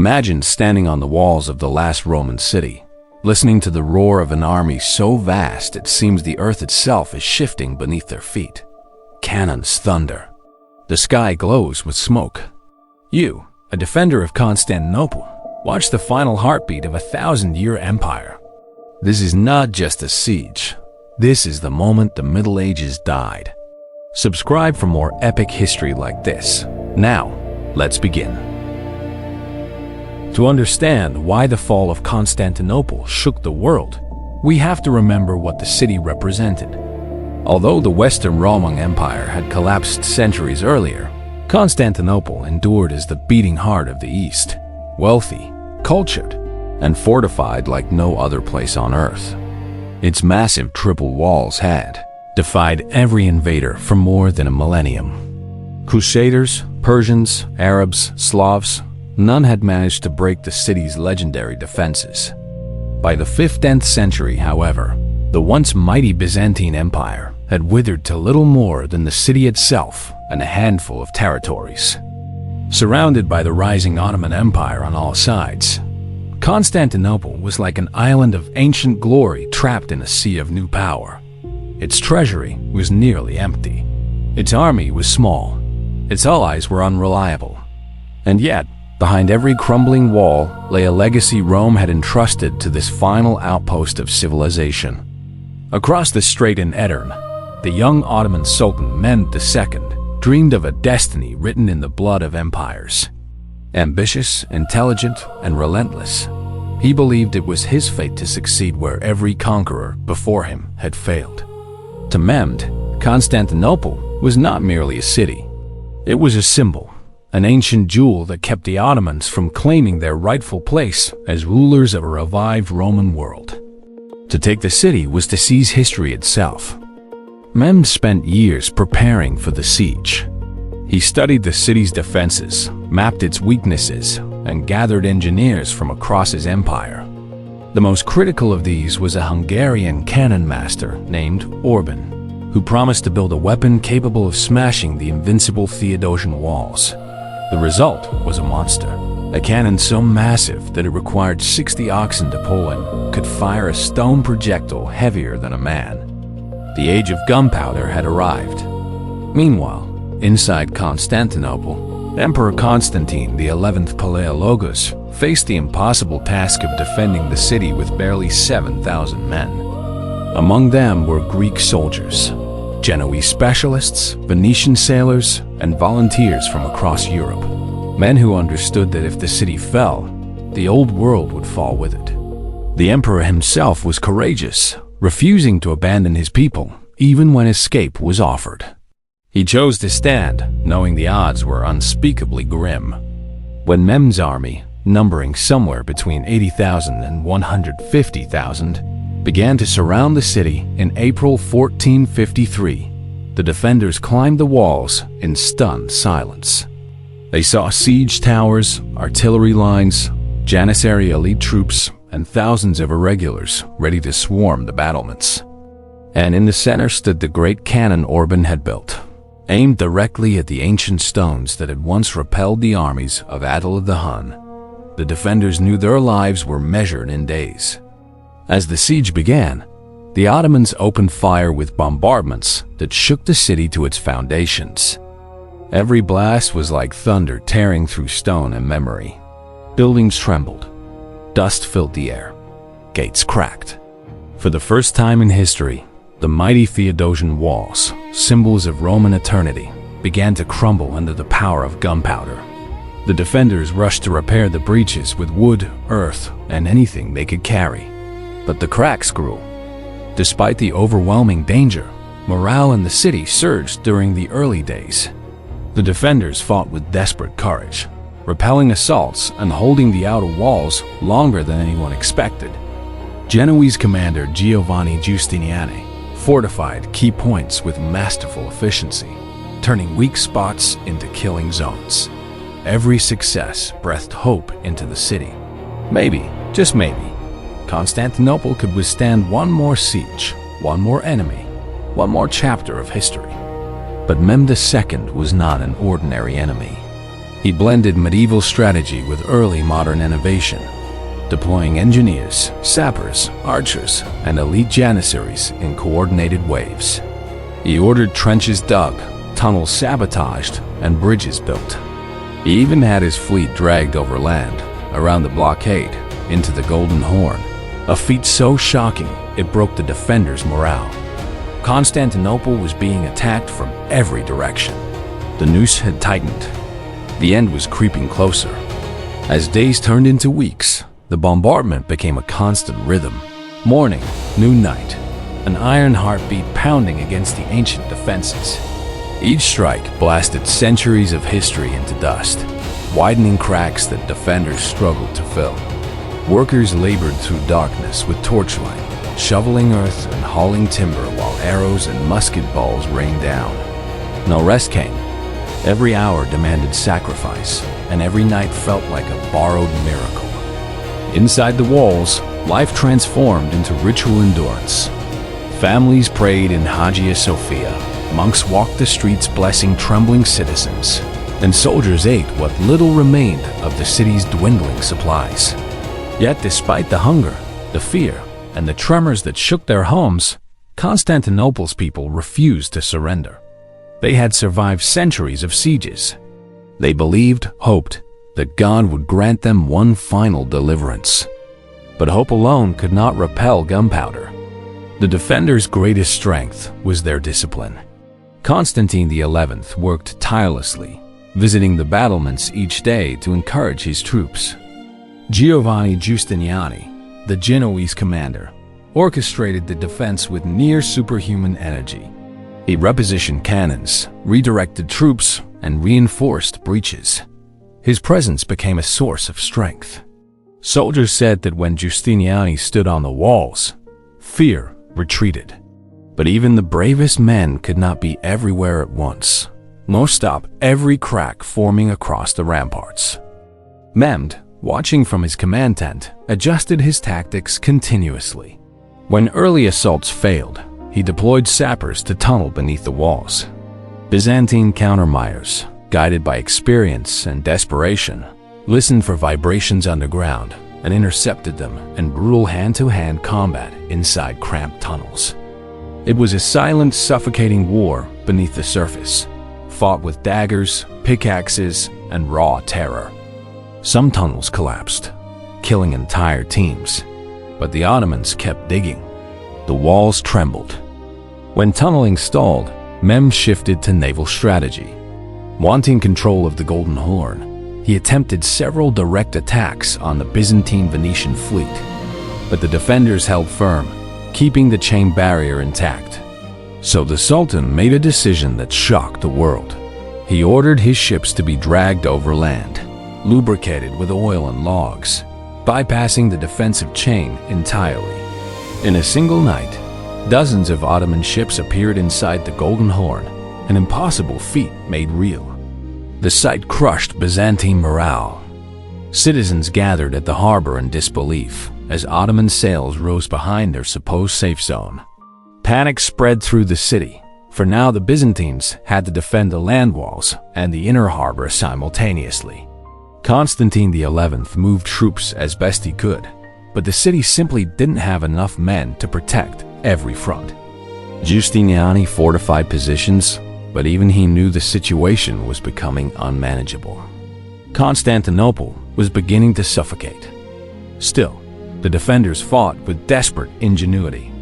Imagine standing on the walls of the last Roman city, listening to the roar of an army so vast it seems the earth itself is shifting beneath their feet. Cannons thunder. The sky glows with smoke. You, a defender of Constantinople, watch the final heartbeat of a 1,000-year empire. This is not just a siege. This is the moment the Middle Ages died. Subscribe for more epic history like this. Now, let's begin. To understand why the fall of Constantinople shook the world, we have to remember what the city represented. Although the Western Roman Empire had collapsed centuries earlier, Constantinople endured as the beating heart of the East, wealthy, cultured, and fortified like no other place on earth. Its massive triple walls had defied every invader for more than a millennium. Crusaders, Persians, Arabs, Slavs, none had managed to break the city's legendary defenses. By the 15th century, however, the once mighty Byzantine Empire had withered to little more than the city itself and a handful of territories. Surrounded by the rising Ottoman Empire on all sides, Constantinople was like an island of ancient glory trapped in a sea of new power. Its treasury was nearly empty. Its army was small. Its allies were unreliable. And yet, behind every crumbling wall lay a legacy Rome had entrusted to this final outpost of civilization. Across the strait in Edirne, the young Ottoman Sultan Mehmed II dreamed of a destiny written in the blood of empires. Ambitious, intelligent, and relentless, he believed it was his fate to succeed where every conqueror before him had failed. To Mehmed, Constantinople was not merely a city. It was a symbol, an ancient jewel that kept the Ottomans from claiming their rightful place as rulers of a revived Roman world. To take the city was to seize history itself. Mehmed spent years preparing for the siege. He studied the city's defenses, mapped its weaknesses, and gathered engineers from across his empire. The most critical of these was a Hungarian cannon master named Orban, who promised to build a weapon capable of smashing the invincible Theodosian walls. The result was a monster, a cannon so massive that it required 60 oxen to pull and could fire a stone projectile heavier than a man. The age of gunpowder had arrived. Meanwhile, inside Constantinople, Emperor Constantine XI Palaiologos faced the impossible task of defending the city with barely 7,000 men. Among them were Greek soldiers, Genoese specialists, Venetian sailors, and volunteers from across Europe. Men who understood that if the city fell, the old world would fall with it. The emperor himself was courageous, refusing to abandon his people even when escape was offered. He chose to stand, knowing the odds were unspeakably grim. When Mehmed's army, numbering somewhere between 80,000 and 150,000, began to surround the city in April 1453, the defenders climbed the walls in stunned silence. They saw siege towers, artillery lines, Janissary elite troops, and thousands of irregulars ready to swarm the battlements. And in the center stood the great cannon Orban had built, aimed directly at the ancient stones that had once repelled the armies of Attila the Hun. The defenders knew their lives were measured in days. As the siege began, the Ottomans opened fire with bombardments that shook the city to its foundations. Every blast was like thunder tearing through stone and memory. Buildings trembled. Dust filled the air. Gates cracked. For the first time in history, the mighty Theodosian walls, symbols of Roman eternity, began to crumble under the power of gunpowder. The defenders rushed to repair the breaches with wood, earth, and anything they could carry. But the cracks grew. Despite the overwhelming danger, morale in the city surged during the early days. The defenders fought with desperate courage, repelling assaults and holding the outer walls longer than anyone expected. Genoese commander Giovanni Giustiniani fortified key points with masterful efficiency, turning weak spots into killing zones. Every success breathed hope into the city. Maybe, just maybe, Constantinople could withstand one more siege, one more enemy, one more chapter of history. But Mehmed II was not an ordinary enemy. He blended medieval strategy with early modern innovation, deploying engineers, sappers, archers, and elite janissaries in coordinated waves. He ordered trenches dug, tunnels sabotaged, and bridges built. He even had his fleet dragged over land, around the blockade, into the Golden Horn, a feat so shocking it broke the defenders' morale. Constantinople was being attacked from every direction. The noose had tightened. The end was creeping closer. As days turned into weeks, the bombardment became a constant rhythm. Morning, noon, night, an iron heartbeat pounding against the ancient defenses. Each strike blasted centuries of history into dust, widening cracks that defenders struggled to fill. Workers labored through darkness with torchlight, shoveling earth and hauling timber while arrows and musket balls rained down. No rest came. Every hour demanded sacrifice, and every night felt like a borrowed miracle. Inside the walls, life transformed into ritual endurance. Families prayed in Hagia Sophia, monks walked the streets blessing trembling citizens, and soldiers ate what little remained of the city's dwindling supplies. Yet despite the hunger, the fear, and the tremors that shook their homes, Constantinople's people refused to surrender. They had survived centuries of sieges. They believed, hoped, that God would grant them one final deliverance. But hope alone could not repel gunpowder. The defenders' greatest strength was their discipline. Constantine XI worked tirelessly, visiting the battlements each day to encourage his troops. Giovanni Giustiniani, the Genoese commander, orchestrated the defense with near-superhuman energy. He repositioned cannons, redirected troops, and reinforced breaches. His presence became a source of strength. Soldiers said that when Giustiniani stood on the walls, fear retreated. But even the bravest men could not be everywhere at once, nor stop every crack forming across the ramparts. Mehmed, watching from his command tent, adjusted his tactics continuously. When early assaults failed, he deployed sappers to tunnel beneath the walls. Byzantine countermeasures, guided by experience and desperation, listened for vibrations underground and intercepted them in brutal hand-to-hand combat inside cramped tunnels. It was a silent, suffocating war beneath the surface, fought with daggers, pickaxes, and raw terror. Some tunnels collapsed, killing entire teams, but the Ottomans kept digging. The walls trembled. When tunneling stalled, Mehmed shifted to naval strategy. Wanting control of the Golden Horn, he attempted several direct attacks on the Byzantine Venetian fleet, but the defenders held firm, keeping the chain barrier intact. So the Sultan made a decision that shocked the world. He ordered his ships to be dragged over land, lubricated with oil and logs, bypassing the defensive chain entirely. In a single night, dozens of Ottoman ships appeared inside the Golden Horn, an impossible feat made real. The sight crushed Byzantine morale. Citizens gathered at the harbor in disbelief as Ottoman sails rose behind their supposed safe zone. Panic spread through the city, for now the Byzantines had to defend the land walls and the inner harbor simultaneously. Constantine XI moved troops as best he could, but the city simply didn't have enough men to protect every front. Giustiniani fortified positions, but even he knew the situation was becoming unmanageable. Constantinople was beginning to suffocate. Still, the defenders fought with desperate ingenuity.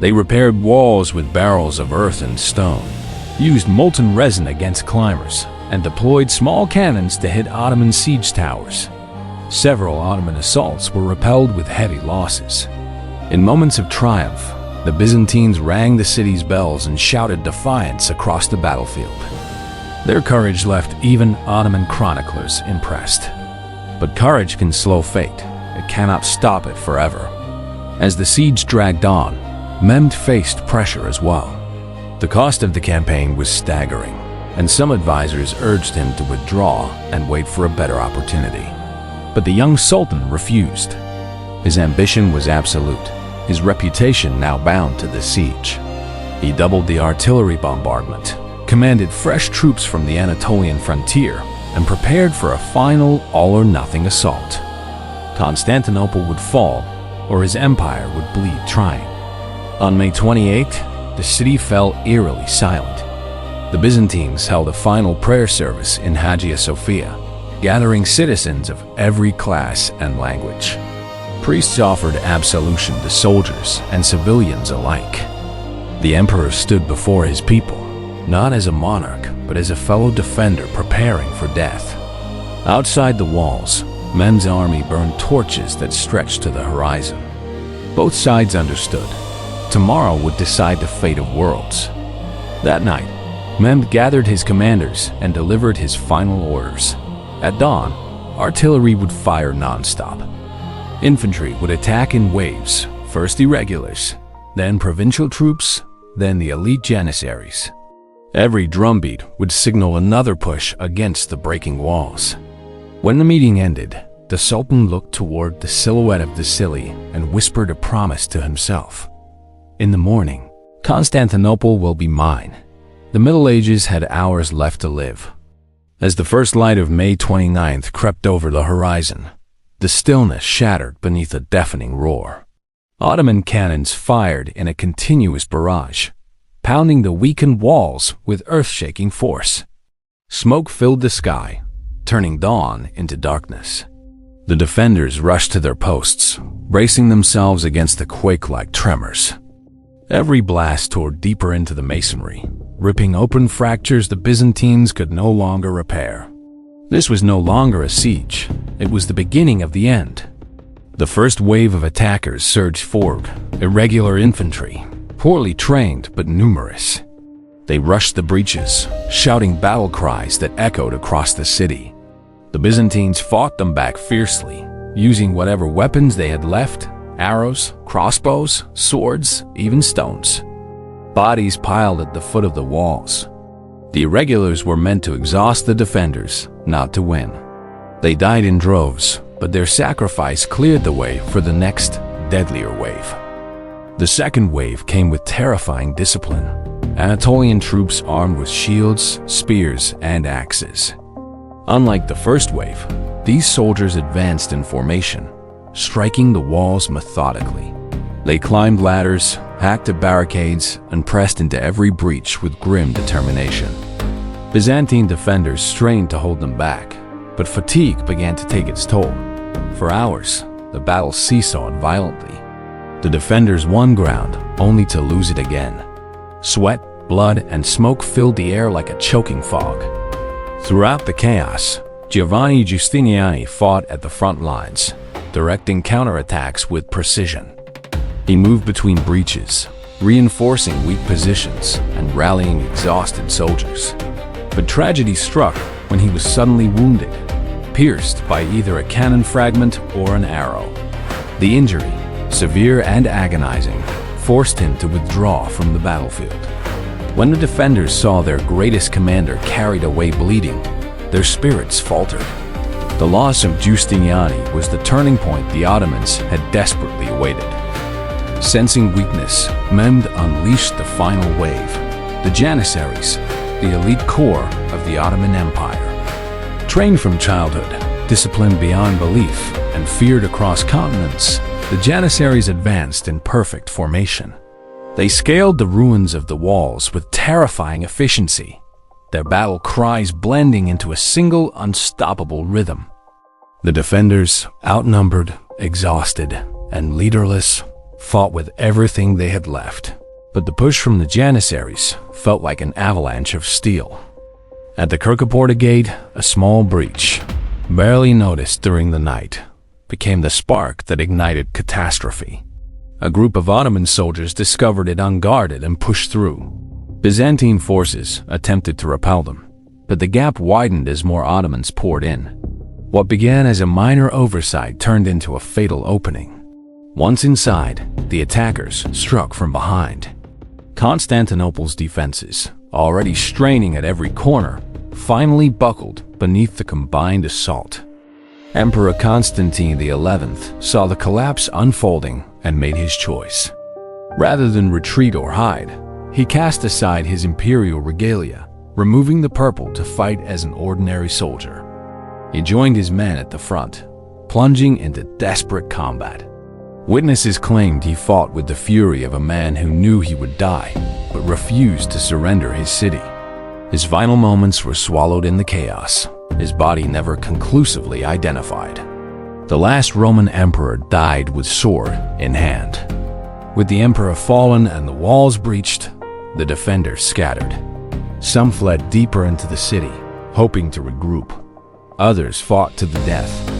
They repaired walls with barrels of earth and stone, used molten resin against climbers, and deployed small cannons to hit Ottoman siege towers. Several Ottoman assaults were repelled with heavy losses. In moments of triumph, the Byzantines rang the city's bells and shouted defiance across the battlefield. Their courage left even Ottoman chroniclers impressed. But courage can slow fate. It cannot stop it forever. As the siege dragged on, Mehmed faced pressure as well. The cost of the campaign was staggering, and some advisors urged him to withdraw and wait for a better opportunity. But the young Sultan refused. His ambition was absolute, his reputation now bound to the siege. He doubled the artillery bombardment, commanded fresh troops from the Anatolian frontier, and prepared for a final all-or-nothing assault. Constantinople would fall, or his empire would bleed trying. On May 28, the city fell eerily silent. The Byzantines held a final prayer service in Hagia Sophia, gathering citizens of every class and language. Priests offered absolution to soldiers and civilians alike. The emperor stood before his people, not as a monarch, but as a fellow defender preparing for death. Outside the walls, Mehmed's army burned torches that stretched to the horizon. Both sides understood. Tomorrow would decide the fate of worlds. That night, Mehmed gathered his commanders and delivered his final orders. At dawn, artillery would fire non-stop. Infantry would attack in waves, first irregulars, then provincial troops, then the elite janissaries. Every drumbeat would signal another push against the breaking walls. When the meeting ended, the Sultan looked toward the silhouette of the Sili and whispered a promise to himself. In the morning, Constantinople will be mine. The Middle Ages had hours left to live. As the first light of May 29th crept over the horizon, the stillness shattered beneath a deafening roar. Ottoman cannons fired in a continuous barrage, pounding the weakened walls with earth-shaking force. Smoke filled the sky, turning dawn into darkness. The defenders rushed to their posts, bracing themselves against the quake-like tremors. Every blast tore deeper into the masonry, ripping open fractures the Byzantines could no longer repair. This was no longer a siege. It was the beginning of the end. The first wave of attackers surged forward, irregular infantry, poorly trained but numerous. They rushed the breaches, shouting battle cries that echoed across the city. The Byzantines fought them back fiercely, using whatever weapons they had left: arrows, crossbows, swords, even stones. Bodies piled at the foot of the walls. The irregulars were meant to exhaust the defenders, not to win. They died in droves, but their sacrifice cleared the way for the next, deadlier wave. The second wave came with terrifying discipline. Anatolian troops armed with shields, spears, and axes. Unlike the first wave, these soldiers advanced in formation, striking the walls methodically. They climbed ladders, hacked at barricades, and pressed into every breach with grim determination. Byzantine defenders strained to hold them back, but fatigue began to take its toll. For hours, the battle seesawed violently. The defenders won ground, only to lose it again. Sweat, blood, and smoke filled the air like a choking fog. Throughout the chaos, Giovanni Giustiniani fought at the front lines, directing counterattacks with precision. He moved between breaches, reinforcing weak positions and rallying exhausted soldiers. But tragedy struck when he was suddenly wounded, pierced by either a cannon fragment or an arrow. The injury, severe and agonizing, forced him to withdraw from the battlefield. When the defenders saw their greatest commander carried away bleeding, their spirits faltered. The loss of Giustiniani was the turning point the Ottomans had desperately awaited. Sensing weakness, Mehmed unleashed the final wave. The Janissaries, the elite corps of the Ottoman Empire. Trained from childhood, disciplined beyond belief, and feared across continents, the Janissaries advanced in perfect formation. They scaled the ruins of the walls with terrifying efficiency, their battle cries blending into a single unstoppable rhythm. The defenders, outnumbered, exhausted, and leaderless, fought with everything they had left. But the push from the Janissaries felt like an avalanche of steel. At the Kirkaporta Gate, a small breach, barely noticed during the night, became the spark that ignited catastrophe. A group of Ottoman soldiers discovered it unguarded and pushed through. Byzantine forces attempted to repel them, but the gap widened as more Ottomans poured in. What began as a minor oversight turned into a fatal opening. Once inside, the attackers struck from behind. Constantinople's defenses, already straining at every corner, finally buckled beneath the combined assault. Emperor Constantine XI saw the collapse unfolding and made his choice. Rather than retreat or hide, he cast aside his imperial regalia, removing the purple to fight as an ordinary soldier. He joined his men at the front, plunging into desperate combat. Witnesses claimed he fought with the fury of a man who knew he would die, but refused to surrender his city. His final moments were swallowed in the chaos, his body never conclusively identified. The last Roman emperor died with sword in hand. With the emperor fallen and the walls breached, the defenders scattered. Some fled deeper into the city, hoping to regroup. Others fought to the death.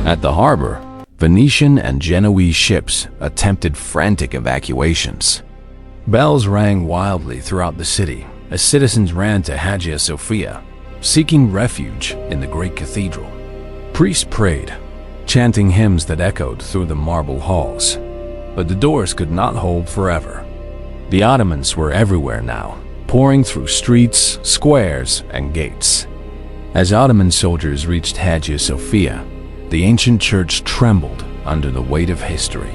At the harbor, Venetian and Genoese ships attempted frantic evacuations. Bells rang wildly throughout the city as citizens ran to Hagia Sophia, seeking refuge in the great cathedral. Priests prayed, chanting hymns that echoed through the marble halls. But the doors could not hold forever. The Ottomans were everywhere now, pouring through streets, squares, and gates. As Ottoman soldiers reached Hagia Sophia, the ancient church trembled under the weight of history.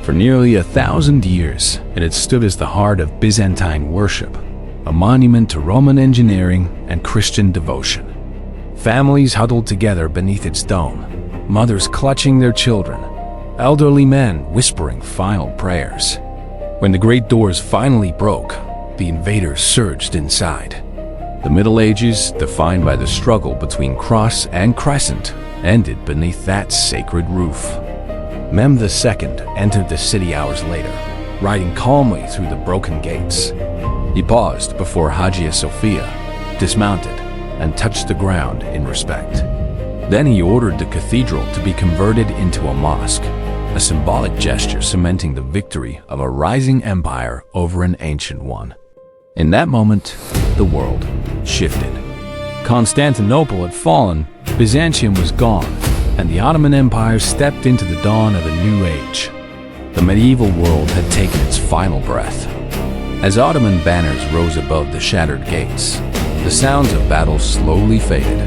For nearly 1,000 years, it had stood as the heart of Byzantine worship, a monument to Roman engineering and Christian devotion. Families huddled together beneath its dome, mothers clutching their children, elderly men whispering final prayers. When the great doors finally broke, the invaders surged inside. The Middle Ages, defined by the struggle between cross and crescent, ended beneath that sacred roof. Mehmed II entered the city hours later, riding calmly through the broken gates. He paused before Hagia Sophia, dismounted, and touched the ground in respect. Then he ordered the cathedral to be converted into a mosque, a symbolic gesture cementing the victory of a rising empire over an ancient one. In that moment, the world shifted. Constantinople had fallen, Byzantium was gone, and the Ottoman Empire stepped into the dawn of a new age. The medieval world had taken its final breath. As Ottoman banners rose above the shattered gates, the sounds of battle slowly faded,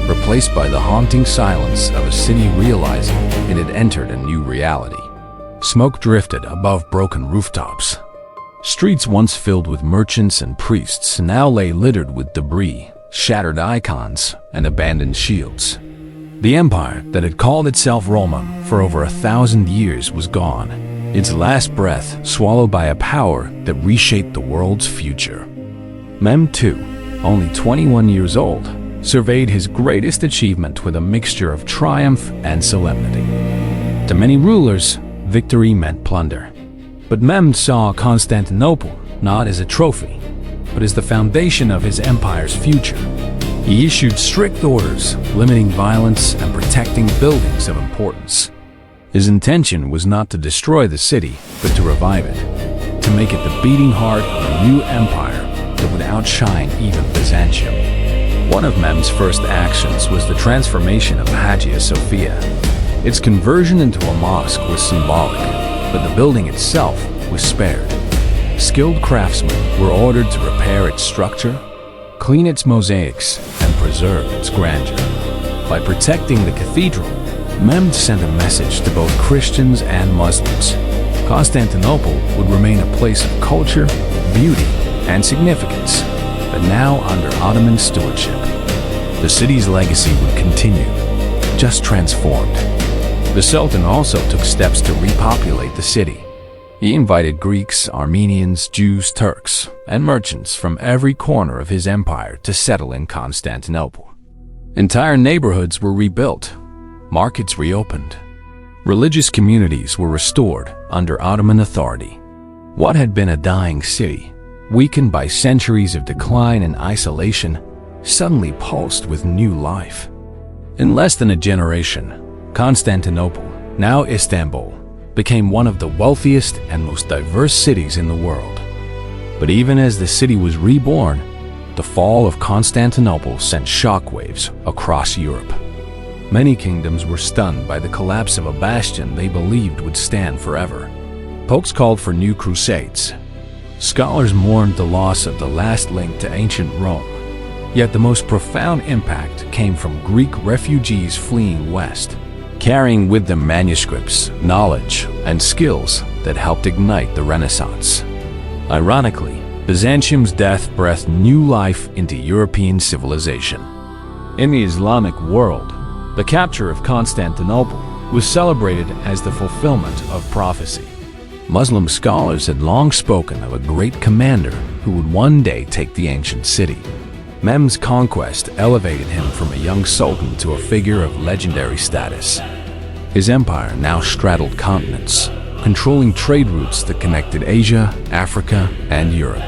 replaced by the haunting silence of a city realizing it had entered a new reality. Smoke drifted above broken rooftops. Streets once filled with merchants and priests now lay littered with debris, shattered icons, and abandoned shields. The empire that had called itself Roman for over 1,000 years was gone, its last breath swallowed by a power that reshaped the world's future. Mehmed II, only 21 years old, surveyed his greatest achievement with a mixture of triumph and solemnity. To many rulers, victory meant plunder. But Mehmed saw Constantinople not as a trophy, but as the foundation of his empire's future. He issued strict orders, limiting violence and protecting buildings of importance. His intention was not to destroy the city, but to revive it, to make it the beating heart of a new empire that would outshine even Byzantium. One of Mehmed's first actions was the transformation of Hagia Sophia. Its conversion into a mosque was symbolic, but the building itself was spared. Skilled craftsmen were ordered to repair its structure, clean its mosaics, and preserve its grandeur. By protecting the cathedral, Mehmed sent a message to both Christians and Muslims. Constantinople would remain a place of culture, beauty, and significance, but now under Ottoman stewardship. The city's legacy would continue, just transformed. The Sultan also took steps to repopulate the city. He invited Greeks, Armenians, Jews, Turks, and merchants from every corner of his empire to settle in Constantinople. Entire neighborhoods were rebuilt, markets reopened. Religious communities were restored under Ottoman authority. What had been a dying city, weakened by centuries of decline and isolation, suddenly pulsed with new life. In less than a generation, Constantinople, now Istanbul, became one of the wealthiest and most diverse cities in the world. But even as the city was reborn, the fall of Constantinople sent shockwaves across Europe. Many kingdoms were stunned by the collapse of a bastion they believed would stand forever. Popes called for new crusades. Scholars mourned the loss of the last link to ancient Rome. Yet the most profound impact came from Greek refugees fleeing west, carrying with them manuscripts, knowledge, and skills that helped ignite the Renaissance. Ironically, Byzantium's death breathed new life into European civilization. In the Islamic world, The capture of Constantinople was celebrated as the fulfillment of prophecy. Muslim scholars had long spoken of a great commander who would one day take the ancient city. Mehmed's conquest elevated him from a young sultan to a figure of legendary status. His empire now straddled continents, controlling trade routes that connected Asia, Africa, and Europe.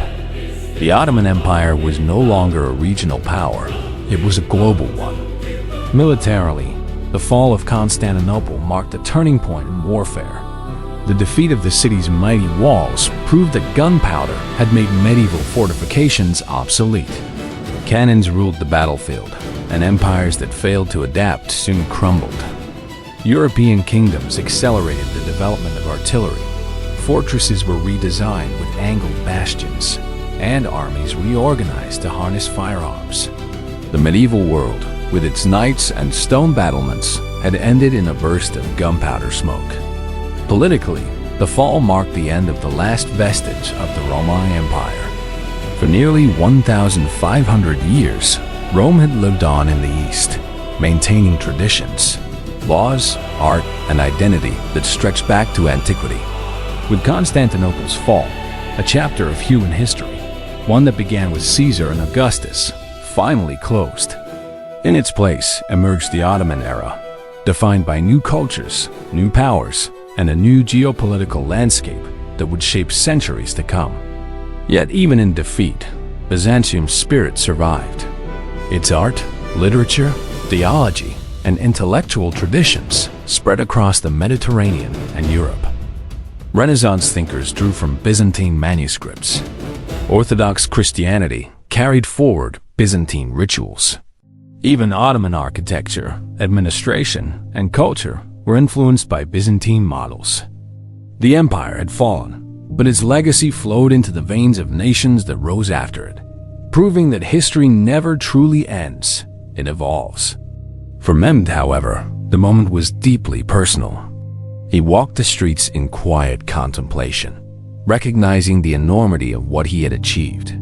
The Ottoman Empire was no longer a regional power, it was a global one. Militarily, the fall of Constantinople marked a turning point in warfare. The defeat of the city's mighty walls proved that gunpowder had made medieval fortifications obsolete. Cannons ruled the battlefield, and empires that failed to adapt soon crumbled. European kingdoms accelerated the development of artillery. Fortresses were redesigned with angled bastions, and armies reorganized to harness firearms. The medieval world, with its knights and stone battlements, had ended in a burst of gunpowder smoke. Politically, the fall marked the end of the last vestige of the Roman Empire. For nearly 1,500 years, Rome had lived on in the East, maintaining traditions, laws, art, and identity that stretched back to antiquity. With Constantinople's fall, a chapter of human history, one that began with Caesar and Augustus, finally closed. In its place emerged the Ottoman era, defined by new cultures, new powers, and a new geopolitical landscape that would shape centuries to come. Yet even in defeat, Byzantium's spirit survived. Its art, literature, theology, and intellectual traditions spread across the Mediterranean and Europe. Renaissance thinkers drew from Byzantine manuscripts. Orthodox Christianity carried forward Byzantine rituals. Even Ottoman architecture, administration, and culture were influenced by Byzantine models. The empire had fallen, but its legacy flowed into the veins of nations that rose after it, proving that history never truly ends, it evolves. For Mehmed, however, the moment was deeply personal. He walked the streets in quiet contemplation, recognizing the enormity of what he had achieved.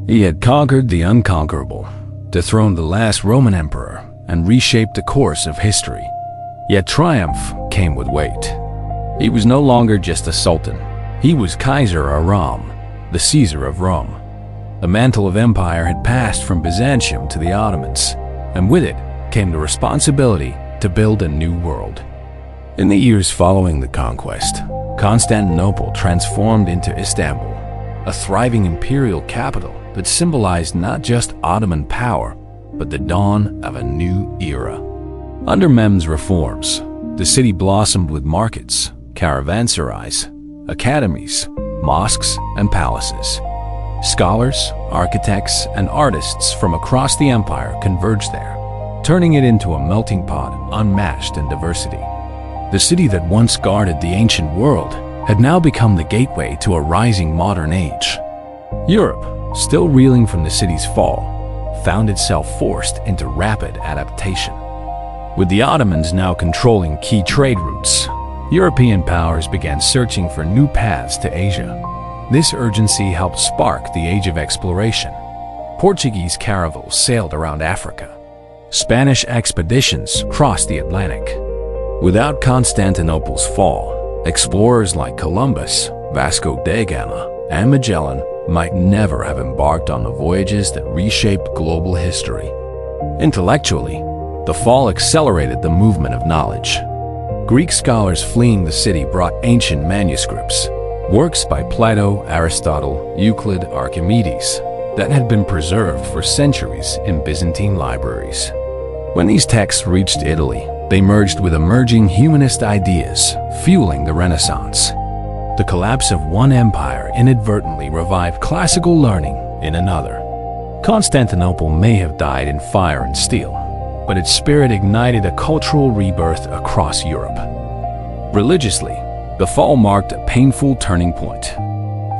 He had conquered the unconquerable, dethroned the last Roman emperor, and reshaped the course of history. Yet triumph came with weight. He was no longer just a sultan. He was Kaiser Aram, the Caesar of Rome. The mantle of empire had passed from Byzantium to the Ottomans, and with it came the responsibility to build a new world. In the years following the conquest, Constantinople transformed into Istanbul, a thriving imperial capital that symbolized not just Ottoman power, but the dawn of a new era. Under Mehmed's reforms, the city blossomed with markets, caravanserais, academies, mosques, and palaces. Scholars, architects, and artists from across the empire converged there, turning it into a melting pot unmatched in diversity. The city that once guarded the ancient world had now become the gateway to a rising modern age. Europe, still reeling from the city's fall, found itself forced into rapid adaptation. With the Ottomans now controlling key trade routes, European powers began searching for new paths to Asia. This urgency helped spark the age of exploration. Portuguese caravels sailed around Africa. Spanish expeditions crossed the Atlantic. Without Constantinople's fall, explorers like Columbus, Vasco da Gama, and Magellan might never have embarked on the voyages that reshaped global history. Intellectually, the fall accelerated the movement of knowledge. Greek scholars fleeing the city brought ancient manuscripts, works by Plato, Aristotle, Euclid, Archimedes, that had been preserved for centuries in Byzantine libraries. When these texts reached Italy, they merged with emerging humanist ideas, fueling the Renaissance. The collapse of one empire inadvertently revived classical learning in another. Constantinople may have died in fire and steel, but its spirit ignited a cultural rebirth across Europe. Religiously, the fall marked a painful turning point.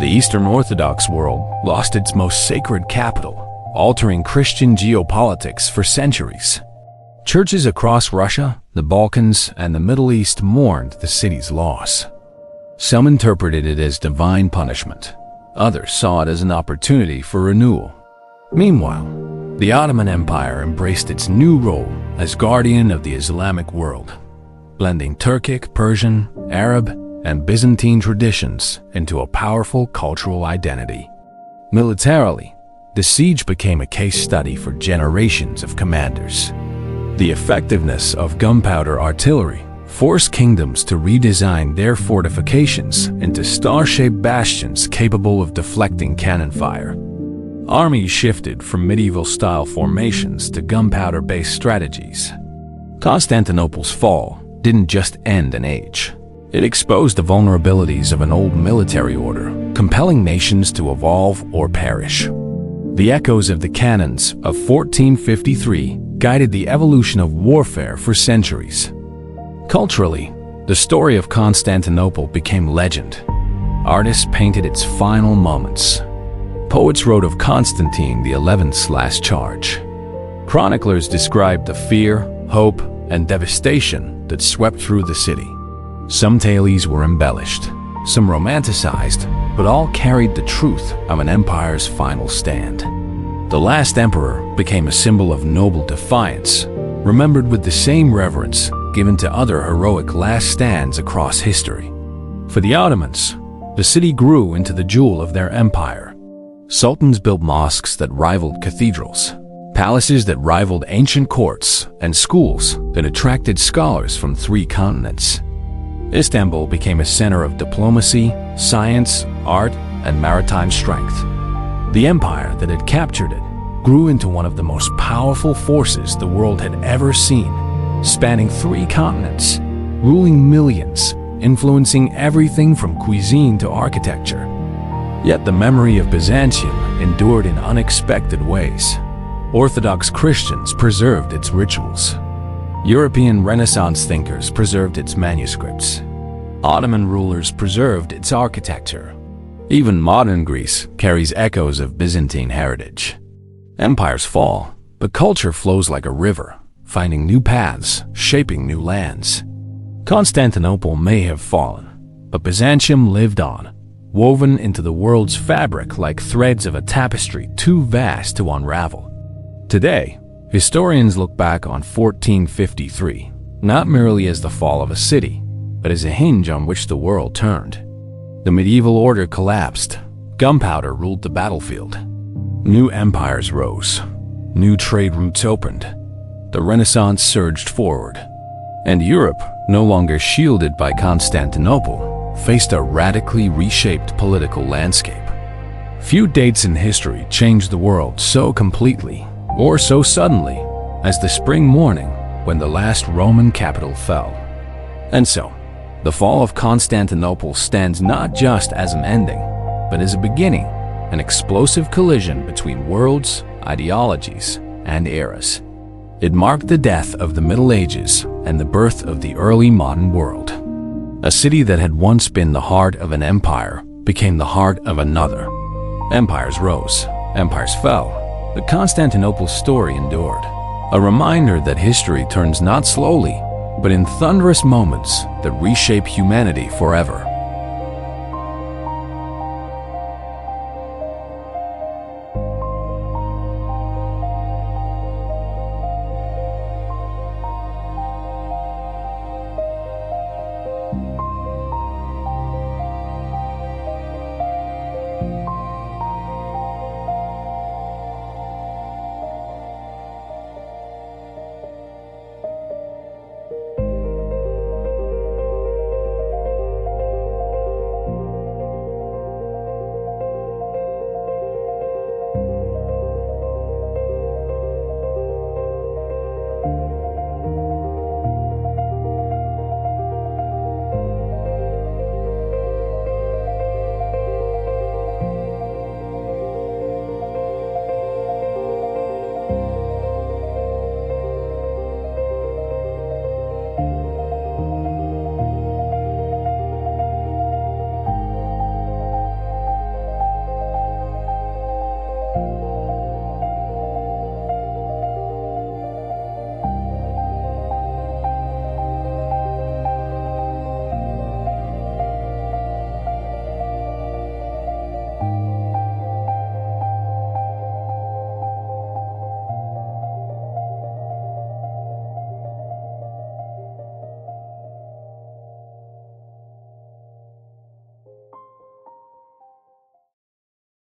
The Eastern Orthodox world lost its most sacred capital, altering Christian geopolitics for centuries. Churches across Russia, the Balkans, and the Middle East mourned the city's loss. Some interpreted it as divine punishment. Others saw it as an opportunity for renewal. Meanwhile, The Ottoman Empire embraced its new role as guardian of the Islamic world, blending Turkic, Persian, Arab, and Byzantine traditions into a powerful cultural identity. Militarily, the siege became a case study for generations of commanders. The effectiveness of gunpowder artillery forced kingdoms to redesign their fortifications into star-shaped bastions capable of deflecting cannon fire. Armies shifted from medieval-style formations to gunpowder-based strategies. Constantinople's fall didn't just end an age. It exposed the vulnerabilities of an old military order, compelling nations to evolve or perish. The echoes of the cannons of 1453 guided the evolution of warfare for centuries. Culturally, the story of Constantinople became legend. Artists painted its final moments. Poets wrote of Constantine XI's last charge. Chroniclers described the fear, hope, and devastation that swept through the city. Some tales were embellished, some romanticized, but all carried the truth of an empire's final stand. The last emperor became a symbol of noble defiance, remembered with the same reverence given to other heroic last stands across history. For the Ottomans, the city grew into the jewel of their empire. Sultans built mosques that rivaled cathedrals, palaces that rivaled ancient courts, and schools that attracted scholars from 3 continents. Istanbul became a center of diplomacy, science, art, and maritime strength. The empire that had captured it grew into one of the most powerful forces the world had ever seen, spanning 3 continents, ruling millions, influencing everything from cuisine to architecture. Yet the memory of Byzantium endured in unexpected ways. Orthodox Christians preserved its rituals. European Renaissance thinkers preserved its manuscripts. Ottoman rulers preserved its architecture. Even modern Greece carries echoes of Byzantine heritage. Empires fall, but culture flows like a river, finding new paths, shaping new lands. Constantinople may have fallen, but Byzantium lived on, woven into the world's fabric like threads of a tapestry too vast to unravel. Today, historians look back on 1453, not merely as the fall of a city, but as a hinge on which the world turned. The medieval order collapsed. Gunpowder ruled the battlefield. New empires rose. New trade routes opened. The Renaissance surged forward. And Europe, no longer shielded by Constantinople, faced a radically reshaped political landscape. Few dates in history changed the world so completely or so suddenly as the spring morning when the last Roman capital fell. And so, the fall of Constantinople stands not just as an ending, but as a beginning, an explosive collision between worlds, ideologies, and eras. It marked the death of the Middle Ages and the birth of the early modern world. A city that had once been the heart of an empire became the heart of another. Empires rose, empires fell, but Constantinople's story endured. A reminder that history turns not slowly, but in thunderous moments that reshape humanity forever.